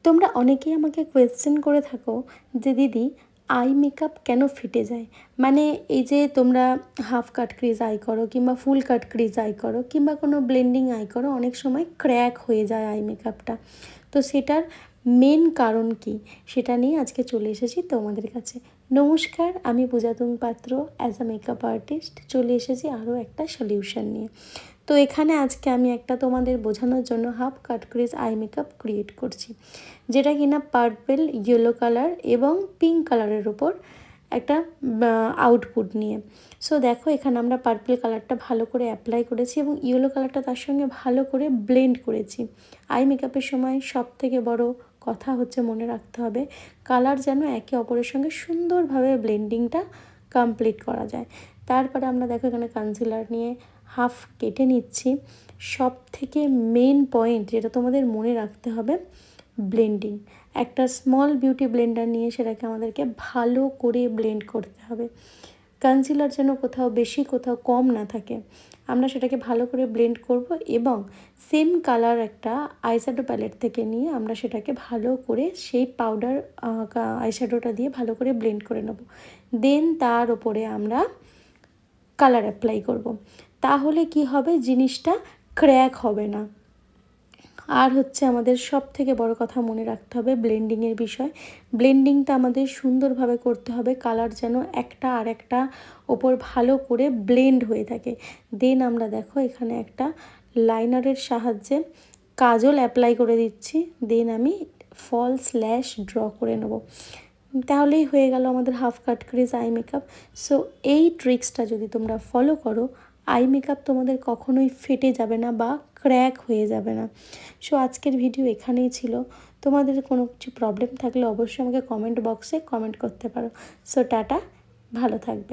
তোমরা অনেকেই আমাকে কোয়েশ্চেন করে থাকো যে দিদি আই মেকআপ কেন ফেটে যায়। মানে এই যে তোমরা হাফ কাট ক্রিজ আই করো কিংবা ফুল কাট ক্রিজ আই করো কিংবা কোনো ব্লেন্ডিং আই করো, অনেক সময় ক্র্যাক হয়ে যায় আই মেকআপটা। তো সেটার মেন কারণ কি সেটা নিয়ে আজকে চলে এসেছি তোমাদের কাছে। নমস্কার, আমি পূজাতুং পাত্র, অ্যাজ আ মেকআপ আর্টিস্ট চলে এসেছি আরও একটা সলিউশন নিয়ে। তো এখানে আজকে আমি একটা তোমাদের বোঝানোর জন্য half cut crease eye makeup create করছি, যেটা কিনা পার্পল, ইয়েলো কালার এবং পিঙ্ক কালারের ওপর একটা আউটপুট নিয়ে। সো দেখো এখানে আমরা পার্পল কালারটা ভালো করে অ্যাপ্লাই করেছি এবং ইয়েলো কালারটা তার সঙ্গে ভালো করে ব্লেন্ড করেছি। আই মেকআপের সময় সব থেকে বড় কথা হচ্ছে মনে রাখতে হবে কালার যেন একে অপরের সঙ্গে সুন্দরভাবে ব্লেন্ডিংটা কমপ্লিট করা যায়। তারপরে আমরা দেখো এখানে কনসিলার নিয়ে হাফ কেটে নিচ্ছি। সব থেকে মেন পয়েন্ট যেটা তোমাদের মনে রাখতে হবে, ব্লেন্ডিং। একটা স্মল বিউটি ব্লেন্ডার নিয়ে সেটাকে আমাদেরকে ভালো করে ব্লেন্ড করতে হবে। কনসিলার যেন কোথাও বেশি কোথাও কম না থাকে, আমরা সেটাকে ভালো করে ব্লেন্ড করব এবং সেম কালার একটা আইশ্যাডো প্যালেট থেকে নিয়ে আমরা সেটাকে ভালো করে সেই পাউডার আইশ্যাডোটা দিয়ে ভালো করে ব্লেন্ড করে নেব। দেন তার ওপরে আমরা কালার অ্যাপ্লাই করব। তাহলে কি হবে, জিনিসটা ক্র্যাক হবে না। আর হচ্ছে আমাদের সব থেকে বড় কথা মনে রাখতে হবে ব্লেন্ডিংয়ের বিষয়। ব্লেন্ডিংটা আমাদের সুন্দরভাবে করতে হবে, কালার যেন একটা আর একটা ওপর ভালো করে ব্লেন্ড হয়ে থাকে। দেন আমরা দেখো এখানে একটা লাইনারের সাহায্যে কাজল অ্যাপ্লাই করে দিচ্ছি। দেন আমি ফলস ল্যাশ ড্র করে নেব। তাহলেই হয়ে গেল আমাদের half cut crease eye makeup. So এই ট্রিক্সটা যদি তোমরা ফলো করো, আই মেকআপ তোমাদের কখনোই ফেটে যাবে না বা ক্র্যাক হয়ে যাবে না। সো আজকের ভিডিও এখানেই ছিল। তোমাদের কোনো কিছু প্রবলেম থাকলে অবশ্যই আমাকে কমেন্ট বক্সে কমেন্ট করতে পারো। সো টাটা, ভালো থাকবে।